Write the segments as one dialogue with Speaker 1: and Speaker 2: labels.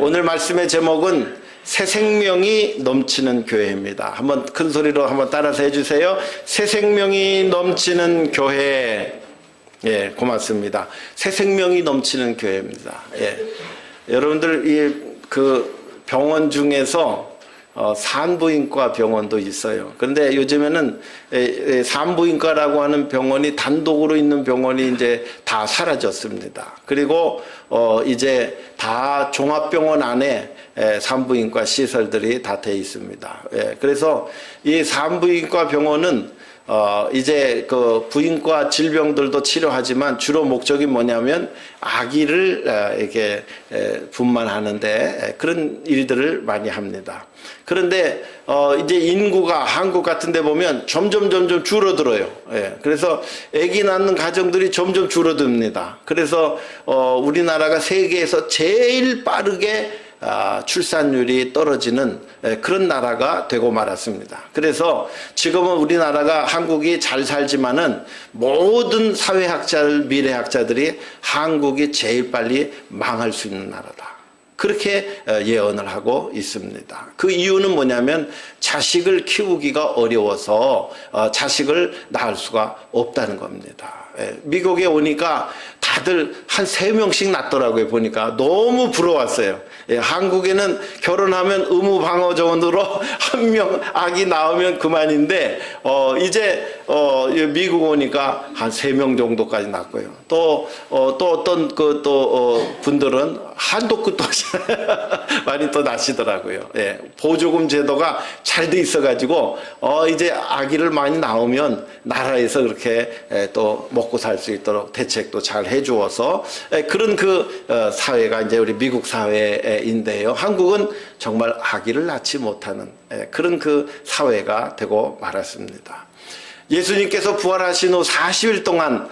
Speaker 1: 오늘 말씀의 제목은 새 생명이 넘치는 교회입니다. 한번 큰 소리로 한번 따라서 해주세요. 새 생명이 넘치는 교회. 예, 고맙습니다. 새 생명이 넘치는 교회입니다. 예. 여러분들 그 병원 중에서 산부인과 병원도 있어요. 그런데 요즘에는 산부인과라고 하는 병원이 단독으로 있는 병원이 이제 다 사라졌습니다. 그리고 이제 다 종합병원 안에 산부인과 시설들이 다 돼 있습니다. 그래서 이 산부인과 병원은 이제 그 부인과 질병들도 치료하지만 주로 목적이 뭐냐면 아기를 이렇게 분만하는데 그런 일들을 많이 합니다. 그런데 이제 인구가 한국 같은 데 보면 점점 줄어들어요. 그래서 아기 낳는 가정들이 점점 줄어듭니다. 그래서 우리나라가 세계에서 제일 빠르게 출산율이 떨어지는 그런 나라가 되고 말았습니다. 그래서 지금은 우리나라가 한국이 잘 살지만은 모든 사회학자들, 미래학자들이 한국이 제일 빨리 망할 수 있는 나라다, 그렇게 예언을 하고 있습니다. 그 이유는 뭐냐면 자식을 키우기가 어려워서 자식을 낳을 수가 없다는 겁니다. 미국에 오니까 다들 한 3명씩 낳더라고요. 보니까 너무 부러웠어요. 한국에는 결혼하면 의무방어전으로 1명 아기 낳으면 그만인데 이제 미국 오니까 한 3명 정도까지 낳고요. 또 어떤 분들은 한도 끝도 없이 많이 또 낳으시더라고요. 보조금 제도가 잘 돼 있어가지고 이제 아기를 많이 낳으면 나라에서 그렇게 또 먹고 살 수 있도록 대책도 잘 해주어서 그런 그 사회가 이제 우리 미국 사회인데요. 한국은 정말 아기를 낳지 못하는 그런 그 사회가 되고 말았습니다. 예수님께서 부활하신 후 40일 동안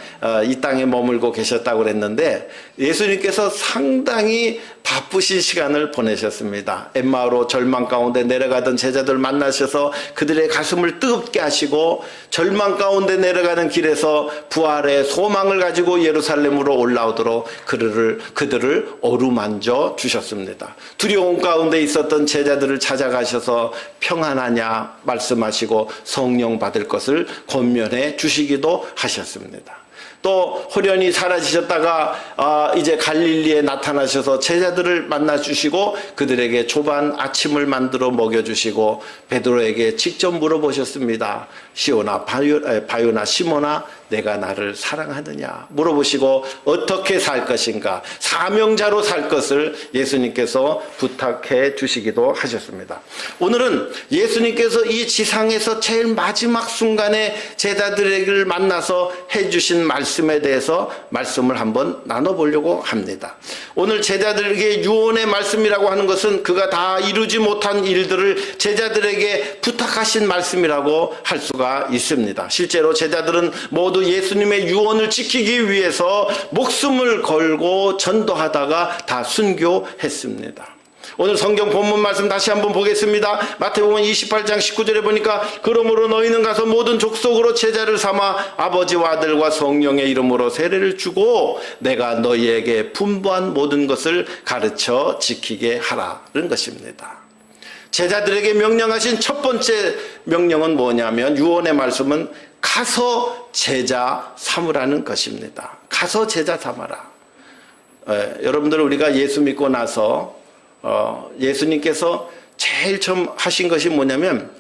Speaker 1: 이 땅에 머물고 계셨다고 그랬는데 예수님께서 상당히 바쁘신 시간을 보내셨습니다. 엠마오로 절망 가운데 내려가던 제자들 만나셔서 그들의 가슴을 뜨겁게 하시고 절망 가운데 내려가는 길에서 부활의 소망을 가지고 예루살렘으로 올라오도록 그들을 어루만져 주셨습니다. 두려움 가운데 있었던 제자들을 찾아가셔서 평안하냐 말씀하시고 성령 받을 것을 권면해 주시기도 하셨습니다. 또 호련히 사라지셨다가 이제 갈릴리에 나타나셔서 제자들을 만나주시고 그들에게 조반 아침을 만들어 먹여주시고 베드로에게 직접 물어보셨습니다. 바요나 시몬아, 내가 나를 사랑하느냐 물어보시고 어떻게 살 것인가, 사명자로 살 것을 예수님께서 부탁해 주시기도 하셨습니다. 오늘은 예수님께서 이 지상에서 제일 마지막 순간에 제자들을 만나서 해주신 말씀에 대해서 말씀을 한번 나눠보려고 합니다. 오늘 제자들에게 유언의 말씀이라고 하는 것은 그가 다 이루지 못한 일들을 제자들에게 부탁하신 말씀이라고 할 수가 있습니다. 실제로 제자들은 모두 예수님의 유언을 지키기 위해서 목숨을 걸고 전도하다가 다 순교했습니다. 오늘 성경 본문 말씀 다시 한번 보겠습니다. 마태복음 28장 19절에 보니까 그러므로 너희는 가서 모든 족속으로 제자를 삼아 아버지와 아들과 성령의 이름으로 세례를 주고 내가 너희에게 분부한 모든 것을 가르쳐 지키게 하라는 것입니다. 제자들에게 명령하신 첫 번째 명령은 뭐냐면 유언의 말씀은 가서 제자 삼으라는 것입니다. 가서 제자 삼아라. 여러분들 우리가 예수 믿고 나서 예수님께서 제일 처음 하신 것이 뭐냐면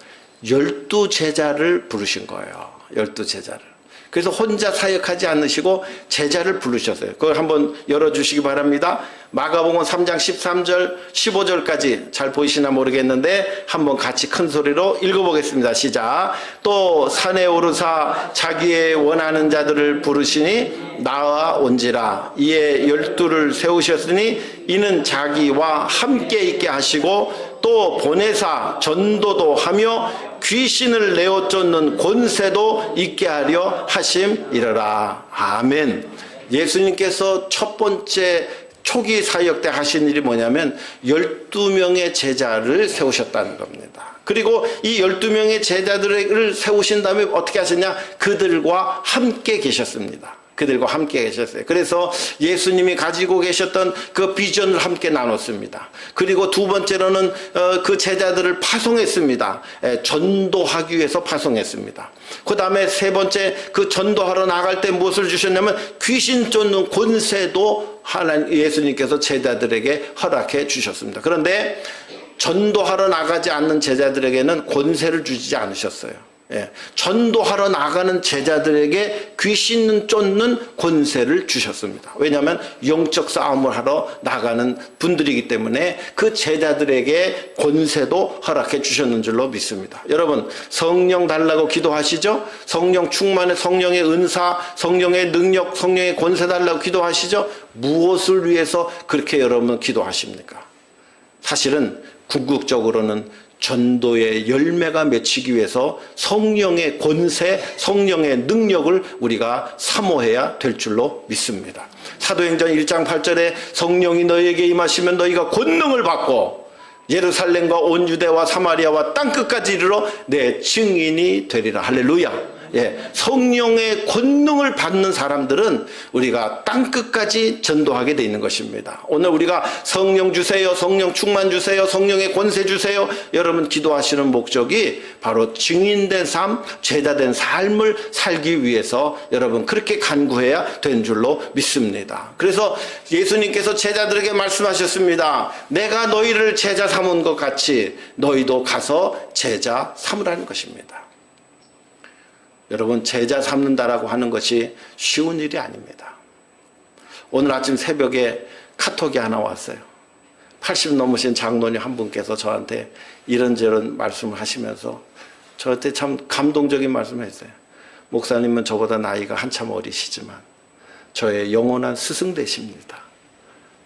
Speaker 1: 12제자를 부르신 거예요. 12제자를. 그래서 혼자 사역하지 않으시고 제자를 부르셨어요. 그걸 한번 열어주시기 바랍니다. 마가복음 3장 13절 15절까지 잘 보이시나 모르겠는데 한번 같이 큰 소리로 읽어보겠습니다. 시작. 또 산에 오르사 자기의 원하는 자들을 부르시니 나와 온지라. 이에 12를 세우셨으니 이는 자기와 함께 있게 하시고 또 보내사 전도도 하며 귀신을 내어 쫓는 권세도 있게 하려 하심이러라. 아멘. 예수님께서 첫 번째 초기 사역 때 하신 일이 뭐냐면 12명의 제자를 세우셨다는 겁니다. 그리고 이 12명의 제자들을 세우신 다음에 어떻게 하셨냐? 그들과 함께 계셨습니다. 그들과 함께 계셨어요. 그래서 예수님이 가지고 계셨던 그 비전을 함께 나눴습니다. 그리고 두 번째로는 그 제자들을 파송했습니다. 전도하기 위해서 파송했습니다. 그 다음에 세 번째, 그 전도하러 나갈 때 무엇을 주셨냐면 귀신 쫓는 권세도 예수님께서 제자들에게 허락해 주셨습니다. 그런데 전도하러 나가지 않는 제자들에게는 권세를 주지 않으셨어요. 전도하러 나가는 제자들에게 귀신 쫓는 권세를 주셨습니다. 왜냐하면 영적 싸움을 하러 나가는 분들이기 때문에 그 제자들에게 권세도 허락해 주셨는 줄로 믿습니다. 여러분, 성령 달라고 기도하시죠? 성령 충만의 성령의 은사, 성령의 능력, 성령의 권세 달라고 기도하시죠? 무엇을 위해서 그렇게 여러분 기도하십니까? 사실은 궁극적으로는 전도의 열매가 맺히기 위해서 성령의 권세, 성령의 능력을 우리가 사모해야 될 줄로 믿습니다. 사도행전 1장 8절에 성령이 너희에게 임하시면 너희가 권능을 받고 예루살렘과 온 유대와 사마리아와 땅끝까지 이르러 내 증인이 되리라. 할렐루야. 성령의 권능을 받는 사람들은 우리가 땅끝까지 전도하게 되어 있는 것입니다. 오늘 우리가 성령 주세요, 성령 충만 주세요, 성령의 권세 주세요, 여러분 기도하시는 목적이 바로 증인된 삶, 제자된 삶을 살기 위해서 여러분 그렇게 간구해야 되는 줄로 믿습니다. 그래서 예수님께서 제자들에게 말씀하셨습니다. 내가 너희를 제자 삼은 것 같이 너희도 가서 제자 삼으라는 것입니다. 여러분, 제자 삼는다라고 하는 것이 쉬운 일이 아닙니다. 오늘 아침 새벽에 카톡이 하나 왔어요. 80 넘으신 장로님 한 분께서 저한테 이런저런 말씀을 하시면서 저한테 참 감동적인 말씀을 했어요. 목사님은 저보다 나이가 한참 어리시지만 저의 영원한 스승 되십니다.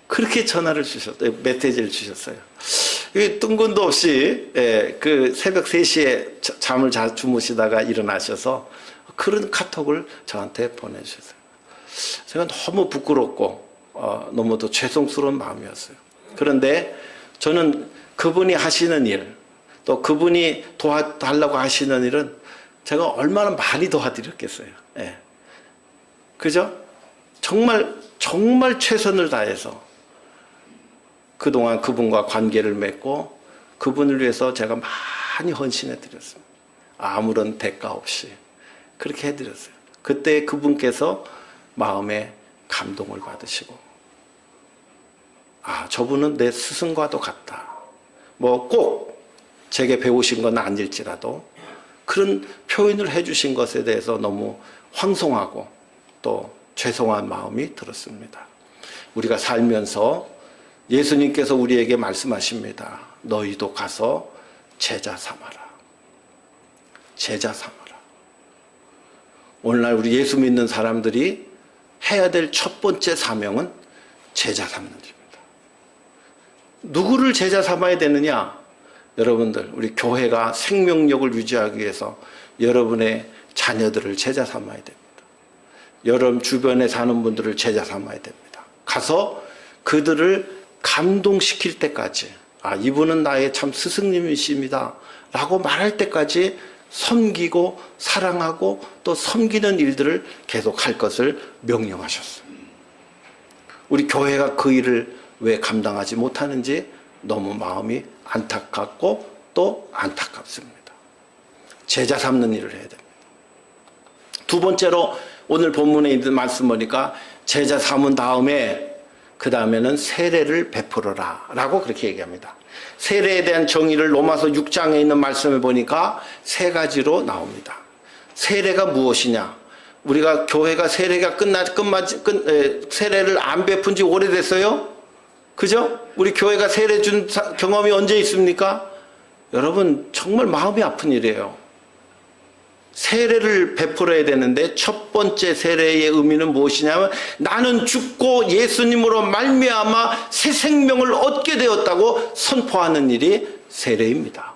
Speaker 1: 그렇게 전화를 주셨어요. 메시지를 주셨어요. 뜬금도 없이 그 새벽 3시에 잠을 주무시다가 일어나셔서 그런 카톡을 저한테 보내주셨어요. 제가 너무 부끄럽고 너무도 죄송스러운 마음이었어요. 그런데 저는 그분이 하시는 일, 또 그분이 도와달라고 하시는 일은 제가 얼마나 많이 도와드렸겠어요. 그죠? 정말 최선을 다해서 그동안 그분과 관계를 맺고 그분을 위해서 제가 많이 헌신해 드렸습니다. 아무런 대가 없이 그렇게 해드렸어요. 그때 그분께서 마음에 감동을 받으시고 저분은 내 스승과도 같다. 뭐 꼭 제게 배우신 건 아닐지라도 그런 표현을 해주신 것에 대해서 너무 황송하고 또 죄송한 마음이 들었습니다. 우리가 살면서 예수님께서 우리에게 말씀하십니다. 너희도 가서 제자 삼아라. 제자 삼아라. 오늘날 우리 예수 믿는 사람들이 해야 될 첫 번째 사명은 제자 삼는 일입니다. 누구를 제자 삼아야 되느냐? 여러분들, 우리 교회가 생명력을 유지하기 위해서 여러분의 자녀들을 제자 삼아야 됩니다. 여러분 주변에 사는 분들을 제자 삼아야 됩니다. 가서 그들을 감동시킬 때까지 이분은 나의 참 스승님이십니다 라고 말할 때까지 섬기고 사랑하고 또 섬기는 일들을 계속 할 것을 명령하셨어요. 우리 교회가 그 일을 왜 감당하지 못하는지 너무 마음이 안타깝고 또 안타깝습니다. 제자 삼는 일을 해야 됩니다. 두 번째로 오늘 본문에 있는 말씀 보니까 제자 삼은 다음에 그 다음에는 세례를 베풀어라 라고 그렇게 얘기합니다. 세례에 대한 정의를 로마서 6장에 있는 말씀을 보니까 세 나옵니다. 세례가 무엇이냐? 우리가 교회가 세례가 세례를 안 베푼 지 오래됐어요? 그죠? 우리 교회가 세례 준 경험이 언제 있습니까? 여러분, 정말 마음이 아픈 일이에요. 세례를 베풀어야 되는데 첫 번째 세례의 의미는 무엇이냐면 나는 죽고 예수님으로 말미암아 새 생명을 얻게 되었다고 선포하는 일이 세례입니다.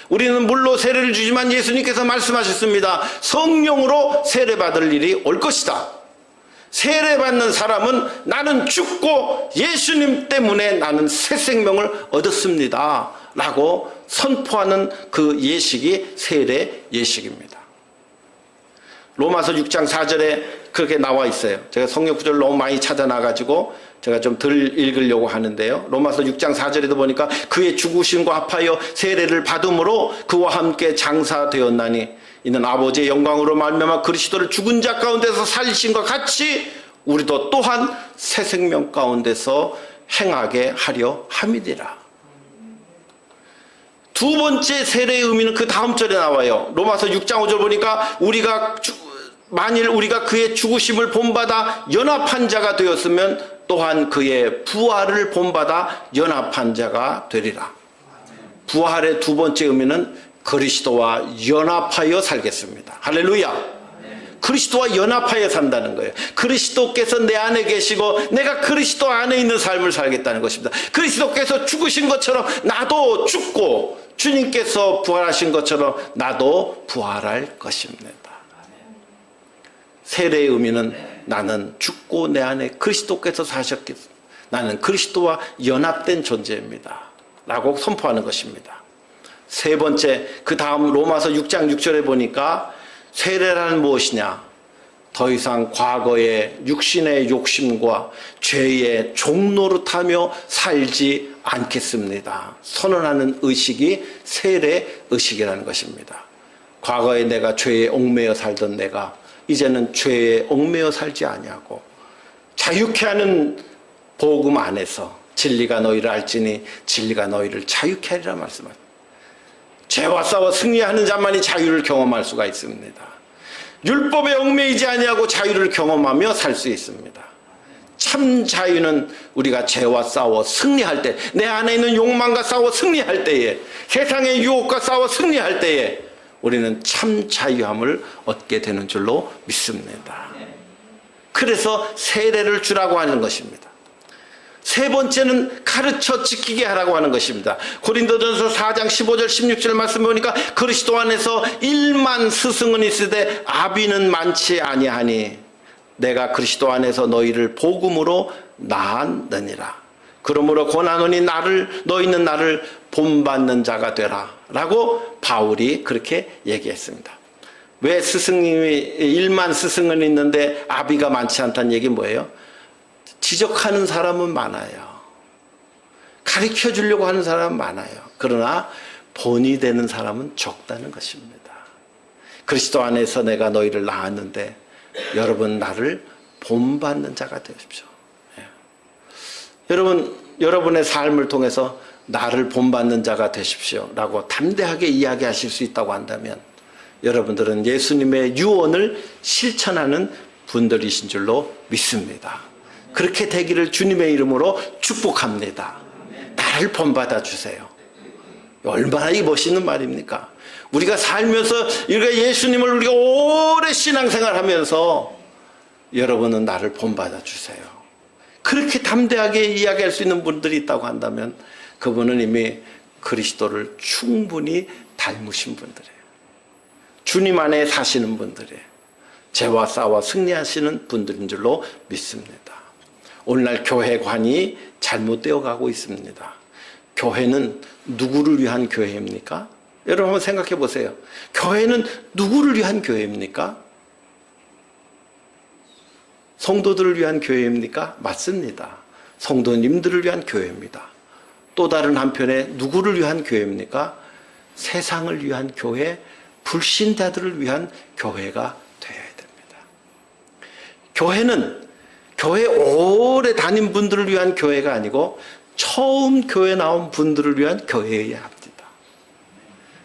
Speaker 1: 우리는 물로 세례를 주지만 예수님께서 말씀하셨습니다. 성령으로 세례받을 일이 올 것이다. 세례받는 사람은 나는 죽고 예수님 때문에 나는 새 생명을 얻었습니다 라고 선포하는 그 예식이 세례 예식입니다. 로마서 6장 4절에 그렇게 나와 있어요. 제가 성경 구절을 너무 많이 찾아놔가지고 제가 좀 덜 읽으려고 하는데요. 로마서 6장 4절에도 보니까 그의 죽으심과 합하여 세례를 받음으로 그와 함께 장사되었나니 이는 아버지의 영광으로 말미암아 그리스도를 죽은 자 가운데서 살리심과 같이 우리도 또한 새 생명 가운데서 행하게 하려 함이니라. 두 번째 세례의 의미는 그 다음 절에 나와요. 로마서 6장 5절 보니까 만일 우리가 그의 죽으심을 본받아 연합한 자가 되었으면 또한 그의 부활을 본받아 연합한 자가 되리라. 부활의 두 번째 의미는 그리스도와 연합하여 살겠습니다. 할렐루야. 그리스도와 연합하여 산다는 거예요. 그리스도께서 내 안에 계시고 내가 그리스도 안에 있는 삶을 살겠다는 것입니다. 그리스도께서 죽으신 것처럼 나도 죽고 주님께서 부활하신 것처럼 나도 부활할 것입니다. 세례의 의미는 나는 죽고 내 안에 그리스도께서 사셨기 때문에 나는 그리스도와 연합된 존재입니다 라고 선포하는 것입니다. 세 번째, 그 다음 로마서 6장 6절에 보니까 세례란 무엇이냐? 더 이상 과거의 육신의 욕심과 죄의 종노릇하며 살지 않겠습니다. 선언하는 의식이 세례 의식이라는 것입니다. 과거에 내가 죄에 얽매여 살던 내가 이제는 죄에 얽매여 살지 아니하고 자유케 하는 복음 안에서 진리가 너희를 알지니 진리가 너희를 자유케 하리라 말씀하십니다. 죄와 싸워 승리하는 자만이 자유를 경험할 수가 있습니다. 율법에 얽매이지 아니하고 자유를 경험하며 살 수 있습니다. 참 자유는 우리가 죄와 싸워 승리할 때, 내 안에 있는 욕망과 싸워 승리할 때에, 세상의 유혹과 싸워 승리할 때에 우리는 참 자유함을 얻게 되는 줄로 믿습니다. 그래서 세례를 주라고 하는 것입니다. 세 번째는 가르쳐 지키게 하라고 하는 것입니다. 고린도전서 4장 15절 16절 말씀 보니까 그리스도 안에서 1만 스승은 있으되 아비는 많지 아니하니 내가 그리스도 안에서 너희를 복음으로 낳았느니라. 그러므로 권하노니 너희는 나를 본받는 자가 되라 라고 바울이 그렇게 얘기했습니다. 왜 스승님이 1만 스승은 있는데 아비가 많지 않다는 얘기 뭐예요? 지적하는 사람은 많아요. 가르쳐 주려고 하는 사람은 많아요. 그러나 본이 되는 사람은 적다는 것입니다. 그리스도 안에서 내가 너희를 낳았는데 여러분 나를 본받는 자가 되십시오. 여러분의 삶을 통해서 나를 본받는 자가 되십시오 라고 담대하게 이야기하실 수 있다고 한다면 여러분들은 예수님의 유언을 실천하는 분들이신 줄로 믿습니다. 그렇게 되기를 주님의 이름으로 축복합니다. 나를 본받아 주세요. 얼마나 이 멋있는 말입니까? 우리가 살면서 우리가 예수님을 우리가 오래 신앙생활하면서 여러분은 나를 본받아 주세요. 그렇게 담대하게 이야기할 수 있는 분들이 있다고 한다면 그분은 이미 그리스도를 충분히 닮으신 분들이에요. 주님 안에 사시는 분들이에요. 죄와 싸워 승리하시는 분들인 줄로 믿습니다. 오늘날 교회관이 잘못되어 가고 있습니다. 교회는 누구를 위한 교회입니까? 여러분 한번 생각해 보세요. 교회는 누구를 위한 교회입니까? 성도들을 위한 교회입니까? 맞습니다. 성도님들을 위한 교회입니다. 또 다른 한편에 누구를 위한 교회입니까? 세상을 위한 교회, 불신자들을 위한 교회가 되어야 됩니다. 교회는 교회 오래 다닌 분들을 위한 교회가 아니고 처음 교회 나온 분들을 위한 교회여야 합니다.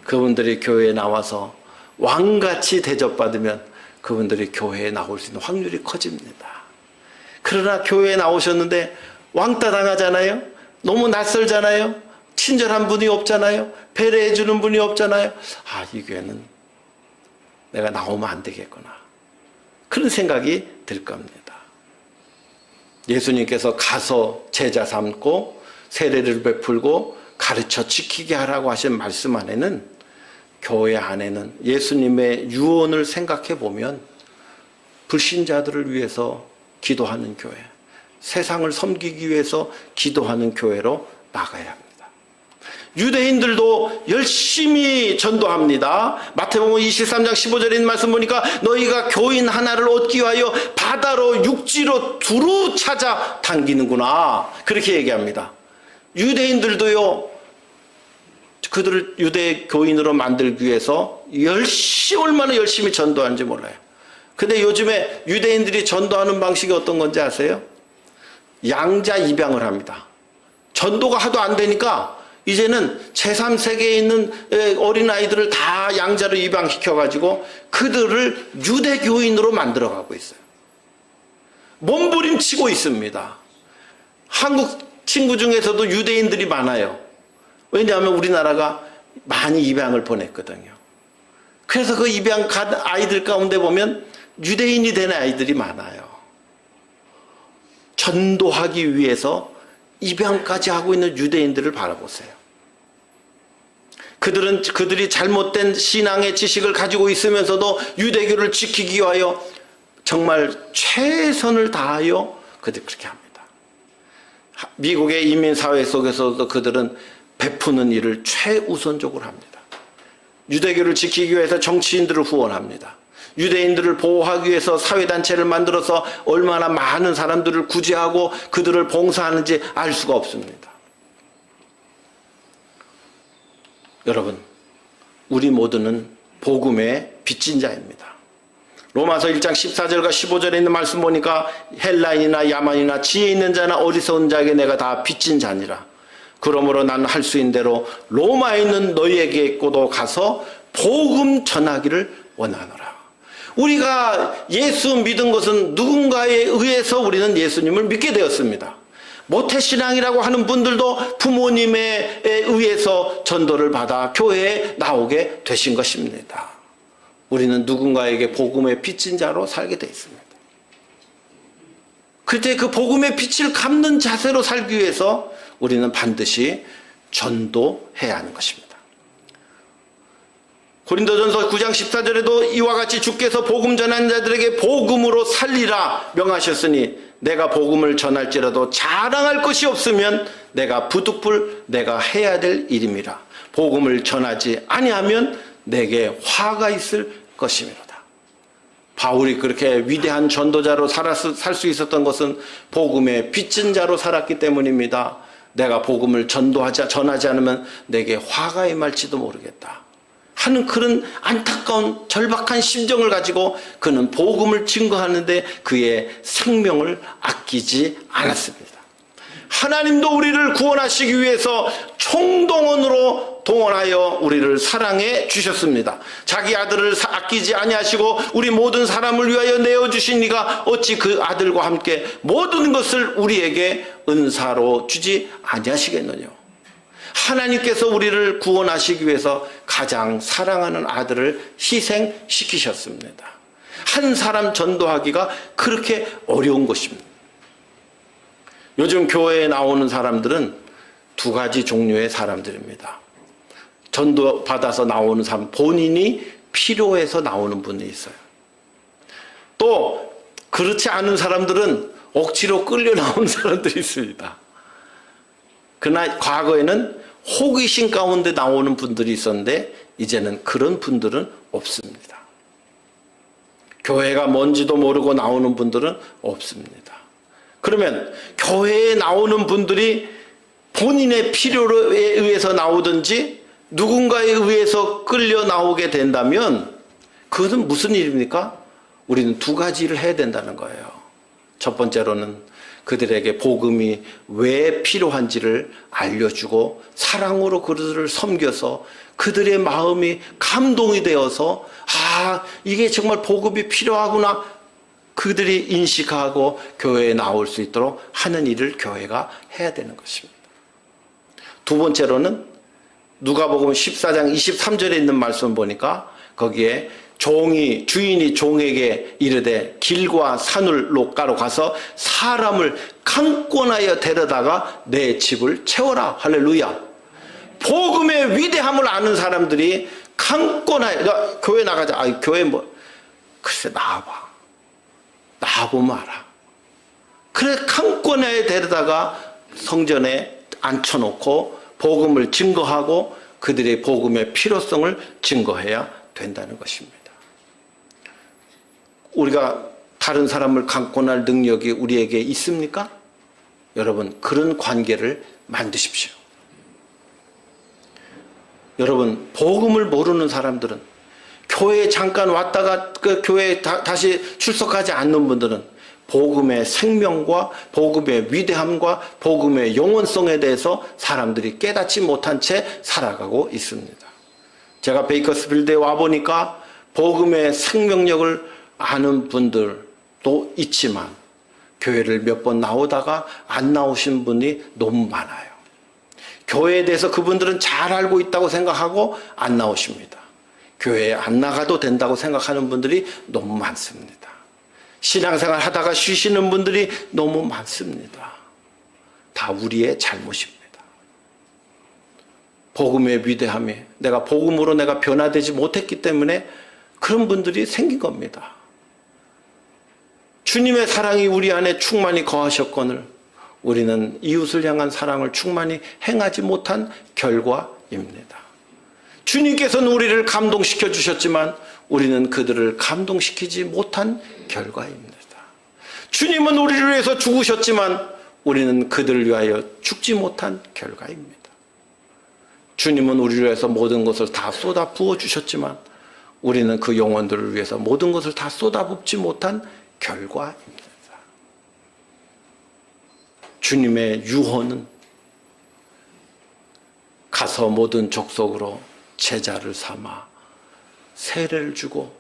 Speaker 1: 그분들이 교회에 나와서 왕같이 대접받으면 그분들이 교회에 나올 수 있는 확률이 커집니다. 그러나 교회에 나오셨는데 왕따 당하잖아요. 너무 낯설잖아요. 친절한 분이 없잖아요. 배려해 주는 분이 없잖아요. 아, 이 교회는 내가 나오면 안 되겠구나. 그런 생각이 들 겁니다. 예수님께서 가서 제자 삼고 세례를 베풀고 가르쳐 지키게 하라고 하신 말씀 안에는, 교회 안에는 예수님의 유언을 생각해 보면 불신자들을 위해서 기도하는 교회, 세상을 섬기기 위해서 기도하는 교회로 나가야 합니다. 유대인들도 열심히 전도합니다. 마태복음 23장 15절에 있는 말씀 보니까 너희가 교인 하나를 얻기 위하여 바다로 육지로 두루 찾아 당기는구나. 그렇게 얘기합니다. 유대인들도요, 그들을 유대 교인으로 만들기 위해서 얼마나 열심히 전도하는지 몰라요. 근데 요즘에 유대인들이 전도하는 방식이 어떤 건지 아세요? 양자 입양을 합니다. 전도가 하도 안 되니까 이제는 제3세계에 있는 어린아이들을 다 양자로 입양시켜가지고 그들을 유대교인으로 만들어가고 있어요. 몸부림치고 있습니다. 한국 친구 중에서도 유대인들이 많아요. 왜냐하면 우리나라가 많이 입양을 보냈거든요. 그래서 그 입양 간 아이들 가운데 보면 유대인이 된 아이들이 많아요. 전도하기 위해서 입양까지 하고 있는 유대인들을 바라보세요. 그들이 잘못된 신앙의 지식을 가지고 있으면서도 유대교를 지키기 위하여 정말 최선을 다하여 그들이 그렇게 합니다. 미국의 이민사회 속에서도 그들은 베푸는 일을 최우선적으로 합니다. 유대교를 지키기 위해서 정치인들을 후원합니다. 유대인들을 보호하기 위해서 사회단체를 만들어서 얼마나 많은 사람들을 구제하고 그들을 봉사하는지 알 수가 없습니다. 여러분, 우리 모두는 복음의 빚진 자입니다. 로마서 1장 14절과 15절에 있는 말씀 보니까 헬라인이나 야만이나 지혜 있는 자나 어리석은 자에게 내가 다 빚진 자니라. 그러므로 나는 할 수 있는 대로 로마에 있는 너희에게도 가서 복음 전하기를 원하노라. 우리가 예수 믿은 것은 누군가에 의해서 우리는 예수님을 믿게 되었습니다. 모태신앙이라고 하는 분들도 부모님에 의해서 전도를 받아 교회에 나오게 되신 것입니다. 우리는 누군가에게 복음의 빚진 자로 살게 되어 있습니다. 그때 그 복음의 빛을 갚는 자세로 살기 위해서 우리는 반드시 전도해야 하는 것입니다. 고린도전서 9장 14절에도 이와 같이 주께서 복음 전하는 자들에게 복음으로 살리라 명하셨으니 내가 복음을 전할지라도 자랑할 것이 없으면 내가 부득불 내가 해야 될 일임이라. 복음을 전하지 아니하면 내게 화가 있을 것이미로다. 바울이 그렇게 위대한 전도자로 살 수 있었던 것은 복음의 빚진 자로 살았기 때문입니다. 내가 복음을 전하지 않으면 내게 화가 임할지도 모르겠다 하는 그런 안타까운 절박한 심정을 가지고 그는 복음을 증거하는데 그의 생명을 아끼지 않았습니다. 하나님도 우리를 구원하시기 위해서 총동원으로 동원하여 우리를 사랑해 주셨습니다. 자기 아들을 아끼지 아니하시고 우리 모든 사람을 위하여 내어주신 이가 어찌 그 아들과 함께 모든 것을 우리에게 은사로 주지 아니하시겠느냐. 하나님께서 우리를 구원하시기 위해서 가장 사랑하는 아들을 희생시키셨습니다. 한 사람 전도하기가 그렇게 어려운 것입니다. 요즘 교회에 나오는 사람들은 두 가지 종류의 사람들입니다. 전도 받아서 나오는 사람, 본인이 필요해서 나오는 분이 있어요. 또 그렇지 않은 사람들은 억지로 끌려 나오는 사람들이 있습니다. 그러나 과거에는 호기심 가운데 나오는 분들이 있었는데 이제는 그런 분들은 없습니다. 교회가 뭔지도 모르고 나오는 분들은 없습니다. 그러면 교회에 나오는 분들이 본인의 필요에 의해서 나오든지 누군가에 의해서 끌려 나오게 된다면 그것은 무슨 일입니까? 우리는 두 가지를 해야 된다는 거예요. 첫 번째로는 그들에게 복음이 왜 필요한지를 알려주고 사랑으로 그들을 섬겨서 그들의 마음이 감동이 되어서 이게 정말 복음이 필요하구나 그들이 인식하고 교회에 나올 수 있도록 하는 일을 교회가 해야 되는 것입니다. 두 번째로는 누가복음 14장 23절에 있는 말씀 보니까 거기에 주인이 종에게 이르되 길과 산을 로가로 가서 사람을 강권하여 데려다가 내 집을 채워라. 할렐루야. 복음의 위대함을 아는 사람들이 강권하여 교회 나가자. 교회 글쎄 나와봐. 나와보면 알아. 그래 강권하여 데려다가 성전에 앉혀놓고 복음을 증거하고 그들의 복음의 필요성을 증거해야 된다는 것입니다. 우리가 다른 사람을 강권할 능력이 우리에게 있습니까? 여러분, 그런 관계를 만드십시오. 여러분, 복음을 모르는 사람들은, 교회에 잠깐 왔다가 그 교회에 다시 출석하지 않는 분들은 복음의 생명과 복음의 위대함과 복음의 영원성에 대해서 사람들이 깨닫지 못한 채 살아가고 있습니다. 제가 베이커스필드에 와보니까 복음의 생명력을 아는 분들도 있지만 교회를 몇 번 나오다가 안 나오신 분이 너무 많아요. 교회에 대해서 그분들은 잘 알고 있다고 생각하고 안 나오십니다. 교회에 안 나가도 된다고 생각하는 분들이 너무 많습니다. 신앙생활 하다가 쉬시는 분들이 너무 많습니다. 다 우리의 잘못입니다. 복음의 위대함에 내가 복음으로 내가 변화되지 못했기 때문에 그런 분들이 생긴 겁니다. 주님의 사랑이 우리 안에 충만히 거하셨거늘 우리는 이웃을 향한 사랑을 충만히 행하지 못한 결과입니다. 주님께서는 우리를 감동시켜 주셨지만 우리는 그들을 감동시키지 못한 결과입니다. 주님은 우리를 위해서 죽으셨지만 우리는 그들을 위하여 죽지 못한 결과입니다. 주님은 우리를 위해서 모든 것을 다 쏟아 부어 주셨지만 우리는 그 영혼들을 위해서 모든 것을 다 쏟아붓지 못한 결과입니다. 주님의 유언은 가서 모든 족속으로 제자를 삼아 세례를 주고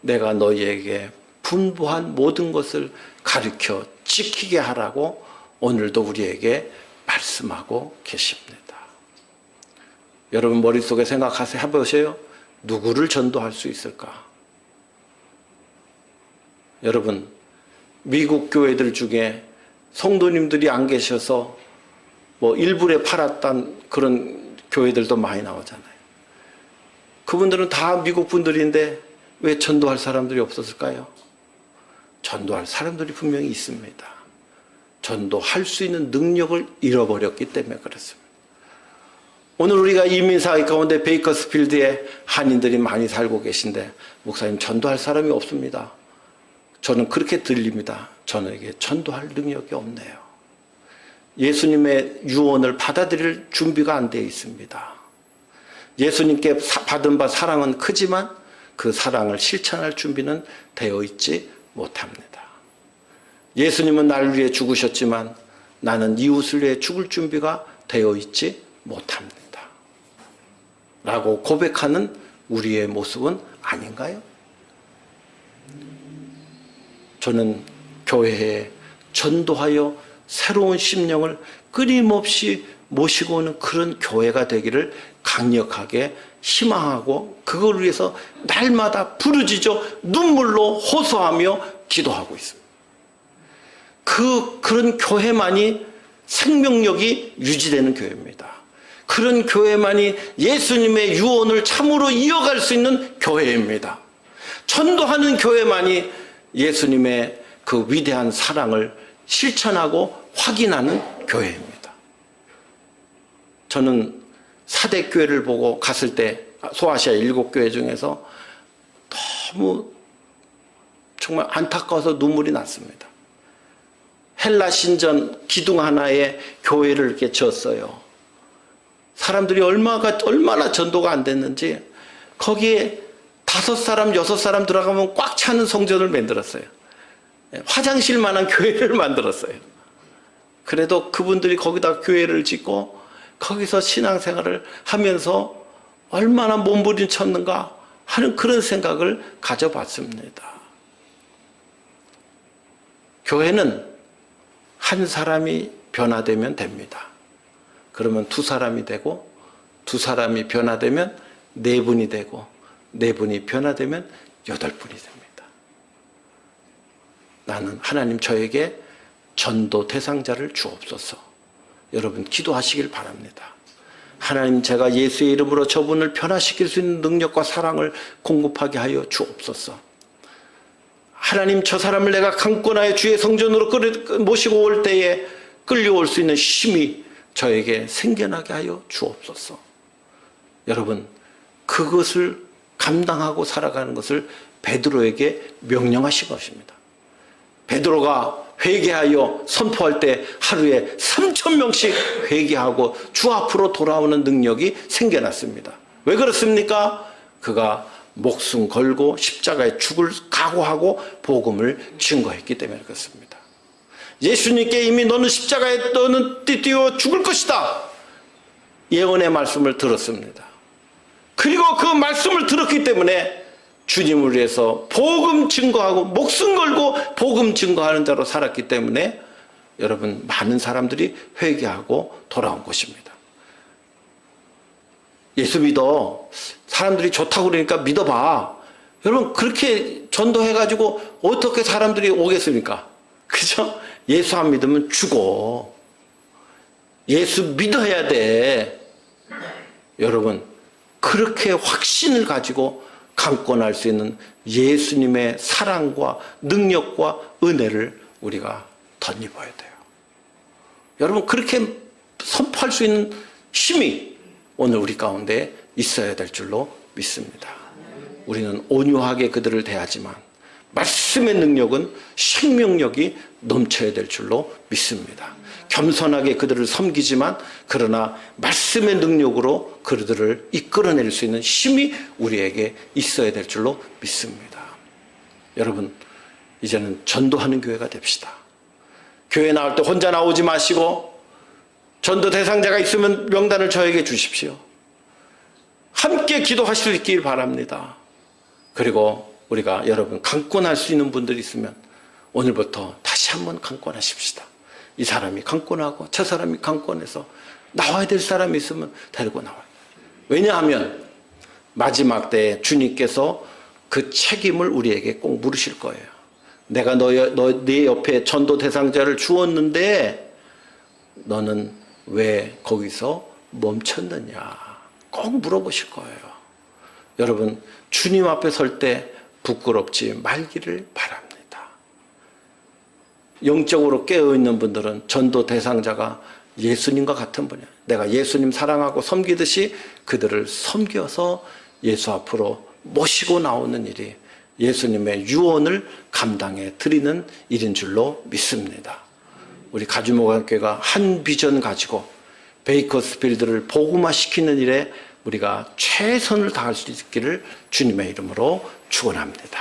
Speaker 1: 내가 너희에게 분부한 모든 것을 가르쳐 지키게 하라고 오늘도 우리에게 말씀하고 계십니다. 여러분 머릿속에 생각하세요. 해보세요. 누구를 전도할 수 있을까? 여러분 미국 교회들 중에 성도님들이 안 계셔서 뭐 일부에 팔았던 그런 교회들도 많이 나오잖아요. 그분들은 다 미국 분들인데 왜 전도할 사람들이 없었을까요? 전도할 사람들이 분명히 있습니다. 전도할 수 있는 능력을 잃어버렸기 때문에 그렇습니다. 오늘 우리가 이민사회 가운데 베이커스필드에 한인들이 많이 살고 계신데 목사님 전도할 사람이 없습니다. 저는 그렇게 들립니다. 저에게 전도할 능력이 없네요. 예수님의 유언을 받아들일 준비가 안 되어 있습니다. 예수님께 받은 바 사랑은 크지만 그 사랑을 실천할 준비는 되어 있지 못합니다. 예수님은 나를 위해 죽으셨지만 나는 이웃을 위해 죽을 준비가 되어 있지 못합니다. 라고 고백하는 우리의 모습은 아닌가요? 저는 교회에 전도하여 새로운 심령을 끊임없이 모시고 오는 그런 교회가 되기를 강력하게 희망하고 그걸 위해서 날마다 부르짖어 눈물로 호소하며 기도하고 있습니다. 그런 교회만이 생명력이 유지되는 교회입니다. 그런 교회만이 예수님의 유언을 참으로 이어갈 수 있는 교회입니다. 전도하는 교회만이 예수님의 그 위대한 사랑을 실천하고 확인하는 교회입니다. 저는 사대교회를 보고 갔을 때 소아시아 7교회 중에서 너무 정말 안타까워서 눈물이 났습니다. 헬라 신전 기둥 하나에 교회를 이렇게 지었어요. 사람들이 얼마나 전도가 안 됐는지 거기에 5사람, 6사람 들어가면 꽉 차는 성전을 만들었어요. 화장실만한 교회를 만들었어요. 그래도 그분들이 거기다 교회를 짓고 거기서 신앙생활을 하면서 얼마나 몸부림쳤는가 하는 그런 생각을 가져봤습니다. 교회는 한 사람이 변화되면 됩니다. 그러면 2사람이 되고 2사람이 변화되면 4분이 되고 4분이 변화되면 8분이 됩니다. 나는 하나님 저에게 전도 대상자를 주옵소서. 여러분 기도하시길 바랍니다. 하나님 제가 예수의 이름으로 저분을 변화시킬 수 있는 능력과 사랑을 공급하게 하여 주옵소서. 하나님 저 사람을 내가 강권하여 주의 성전으로 모시고 올 때에 끌려올 수 있는 힘이 저에게 생겨나게 하여 주옵소서. 여러분, 그것을 감당하고 살아가는 것을 베드로에게 명령하신 것입니다. 베드로가 회개하여 선포할 때 하루에 3,000명씩 회개하고 주 앞으로 돌아오는 능력이 생겨났습니다. 왜 그렇습니까? 그가 목숨 걸고 십자가에 죽을 각오하고 복음을 증거했기 때문에 그렇습니다. 예수님께 이미 너는 십자가에 너는 뛰어 죽을 것이다, 예언의 말씀을 들었습니다. 그리고 그 말씀을 들었기 때문에 주님을 위해서 복음 증거하고 목숨 걸고 복음 증거하는 자로 살았기 때문에 여러분, 많은 사람들이 회개하고 돌아온 것입니다. 예수 믿어, 사람들이 좋다고 그러니까 믿어봐. 여러분, 그렇게 전도해가지고 어떻게 사람들이 오겠습니까? 그죠? 예수 안 믿으면 죽어. 예수 믿어야 돼. 여러분, 그렇게 확신을 가지고 강권할 수 있는 예수님의 사랑과 능력과 은혜를 우리가 덧입어야 돼요. 여러분, 그렇게 선포할 수 있는 힘이 오늘 우리 가운데 있어야 될 줄로 믿습니다. 우리는 온유하게 그들을 대하지만 말씀의 능력은 생명력이 넘쳐야 될 줄로 믿습니다. 겸손하게 그들을 섬기지만 그러나 말씀의 능력으로 그들을 이끌어낼 수 있는 힘이 우리에게 있어야 될 줄로 믿습니다. 여러분, 이제는 전도하는 교회가 됩시다. 교회 나올 때 혼자 나오지 마시고 전도 대상자가 있으면 명단을 저에게 주십시오. 함께 기도하실 수 있길 바랍니다. 그리고 우리가 여러분 강권할 수 있는 분들이 있으면 오늘부터 다시 한번 강권하십시다. 이 사람이 강권하고 저 사람이 강권해서 나와야 될 사람이 있으면 데리고 나와요. 왜냐하면 마지막 때에 주님께서 그 책임을 우리에게 꼭 물으실 거예요. 내가 네 옆에 전도 대상자를 주었는데 너는 왜 거기서 멈췄느냐 꼭 물어보실 거예요. 여러분, 주님 앞에 설 때 부끄럽지 말기를 바랍니다. 영적으로 깨어있는 분들은 전도 대상자가 예수님과 같은 분이에요. 내가 예수님 사랑하고 섬기듯이 그들을 섬겨서 예수 앞으로 모시고 나오는 일이 예수님의 유언을 감당해 드리는 일인 줄로 믿습니다. 우리 가주목학교가 한 비전 가지고 베이커스필드를 복음화시키는 일에 우리가 최선을 다할 수 있기를 주님의 이름으로 축원합니다.